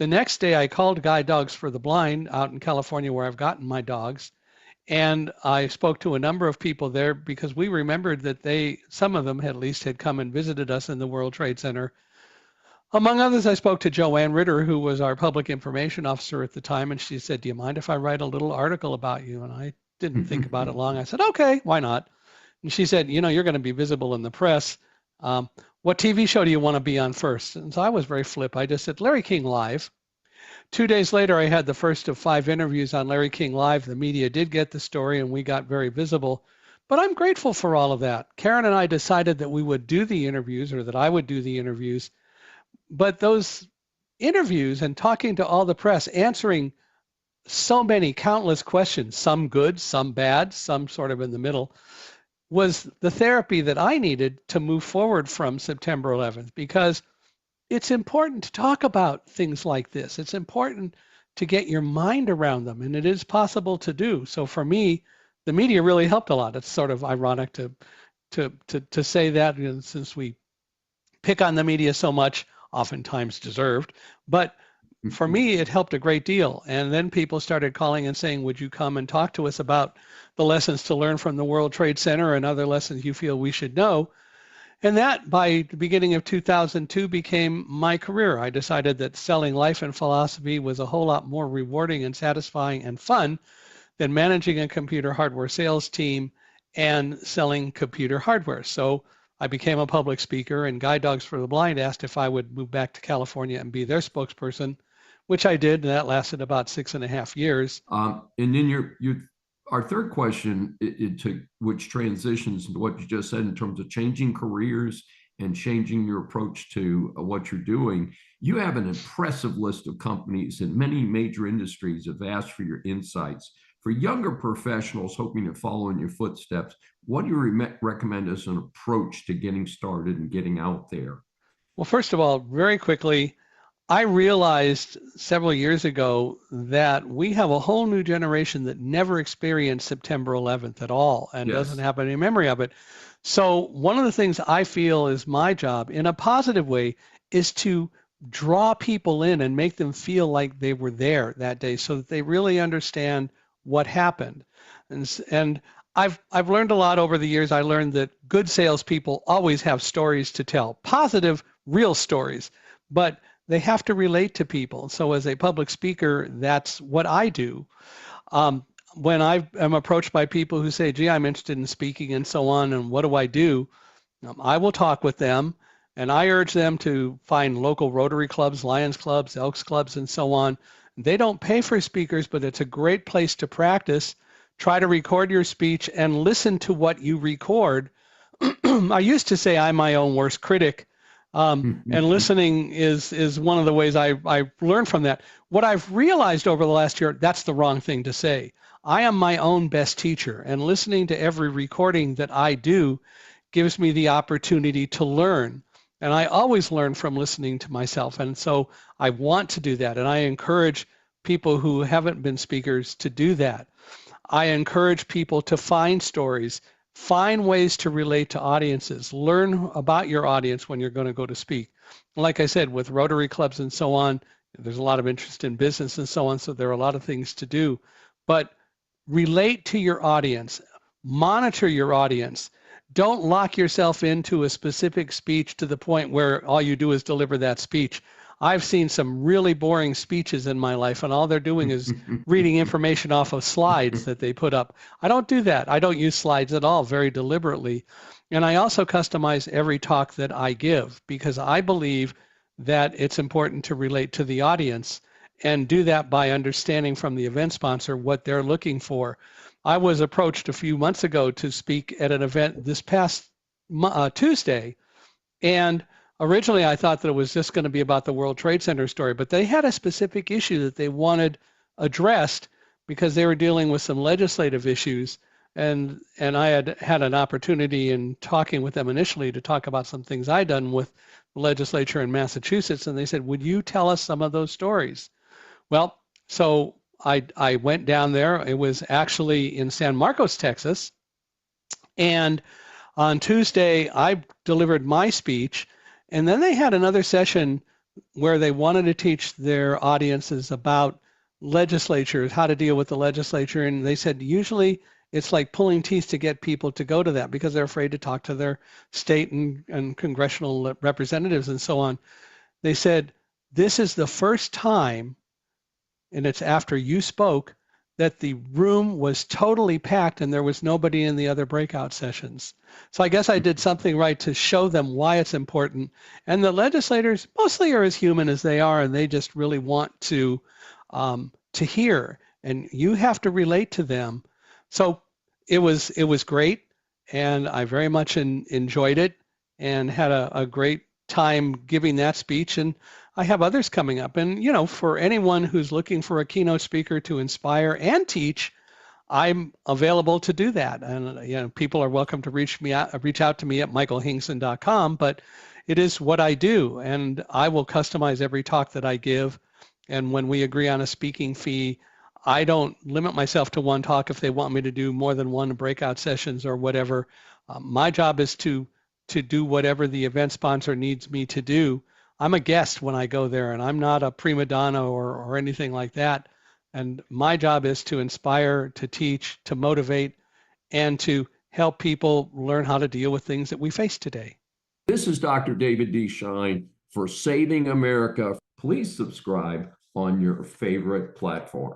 The next day I called Guide Dogs for the Blind out in California where I've gotten my dogs. And I spoke to a number of people there because we remembered that some of them at least had come and visited us in the World Trade Center. Among others, I spoke to Joanne Ritter, who was our public information officer at the time, and she said, "Do you mind if I write a little article about you?" And I didn't think about it long. I said, "Okay, why not?" And she said, "You're going to be visible in the press. Um, what TV show do you want to be on first?" And so I was very flip. I just said, "Larry King Live." 2 days later, I had the first of 5 interviews on Larry King Live. The media did get the story, and we got very visible. But I'm grateful for all of that. Karen and I decided that we would do the interviews, or that I would do the interviews. But those interviews and talking to all the press, answering so many countless questions, some good, some bad, some sort of in the middle, was the therapy that I needed to move forward from September 11th, because it's important to talk about things like this. It's important to get your mind around them, and it is possible to do. So for me, the media really helped a lot. It's sort of ironic to say that, since we pick on the media so much, oftentimes deserved. But for me, it helped a great deal. And then people started calling and saying, "Would you come and talk to us about the lessons to learn from the World Trade Center and other lessons you feel we should know?" And that, by the beginning of 2002, became my career. I decided that selling life and philosophy was a whole lot more rewarding and satisfying and fun than managing a computer hardware sales team and selling computer hardware. So I became a public speaker, and Guide Dogs for the Blind asked if I would move back to California and be their spokesperson, which I did, and that lasted about 6.5 years. And then our third question, which transitions into what you just said in terms of changing careers and changing your approach to what you're doing. You have an impressive list of companies in many major industries have asked for your insights. For younger professionals hoping to follow in your footsteps, what do you recommend as an approach to getting started and getting out there? Well, first of all, very quickly, I realized several years ago that we have a whole new generation that never experienced September 11th at all and doesn't have any memory of it. So one of the things I feel is my job in a positive way is to draw people in and make them feel like they were there that day so that they really understand what happened. And I've learned a lot over the years. I learned that good salespeople always have stories to tell, positive, real stories, but they have to relate to people. So as a public speaker, that's what I do. When I am approached by people who say, "Gee, I'm interested in speaking and so on, and what do I do?" I will talk with them, and I urge them to find local Rotary clubs, Lions clubs, Elks clubs, and so on. They don't pay for speakers, but it's a great place to practice. Try to record your speech and listen to what you record. I used to say I'm my own worst critic. And listening is one of the ways I learned from that. What I've realized over the last year, that's the wrong thing to say. I am my own best teacher, and listening to every recording that I do gives me the opportunity to learn. And I always learn from listening to myself. And so I want to do that. And I encourage people who haven't been speakers to do that. I encourage people to find stories, find ways to relate to audiences, learn about your audience when you're going to go to speak. Like I said, with Rotary clubs and so on, there's a lot of interest in business and so on, so there are a lot of things to do. But relate to your audience, monitor your audience. Don't lock yourself into a specific speech to the point where all you do is deliver that speech. I've seen some really boring speeches in my life, and all they're doing is reading information off of slides that they put up. I don't do that. I don't use slides at all, very deliberately. And I also customize every talk that I give because I believe that it's important to relate to the audience and do that by understanding from the event sponsor what they're looking for. I was approached a few months ago to speak at an event this past Tuesday, and originally I thought that it was just going to be about the World Trade Center story, but they had a specific issue that they wanted addressed because they were dealing with some legislative issues, and I had an opportunity in talking with them initially to talk about some things I'd done with the legislature in Massachusetts, and they said, "Would you tell us some of those stories?" Well, so I went down there. It was actually in San Marcos, Texas. And on Tuesday, I delivered my speech. And then they had another session where they wanted to teach their audiences about legislatures, how to deal with the legislature. And they said usually it's like pulling teeth to get people to go to that because they're afraid to talk to their state and congressional representatives and so on. They said, this is the first time, and it's after you spoke, that the room was totally packed and there was nobody in the other breakout sessions. So I guess I did something right to show them why it's important. And the legislators mostly are as human as they are, and they just really want to hear, and you have to relate to them. So it was great, and I very much enjoyed it and had a great time giving that speech. And I have others coming up. And, you know, for anyone who's looking for a keynote speaker to inspire and teach, I'm available to do that. And, you know, people are welcome to reach out to me at michaelhingson.com, but it is what I do. And I will customize every talk that I give. And when we agree on a speaking fee, I don't limit myself to one talk if they want me to do more than one breakout sessions or whatever. My job is to do whatever the event sponsor needs me to do. I'm a guest when I go there, and I'm not a prima donna or anything like that. And my job is to inspire, to teach, to motivate, and to help people learn how to deal with things that we face today. This is Dr. David D. Schein for Saving America. Please subscribe on your favorite platform.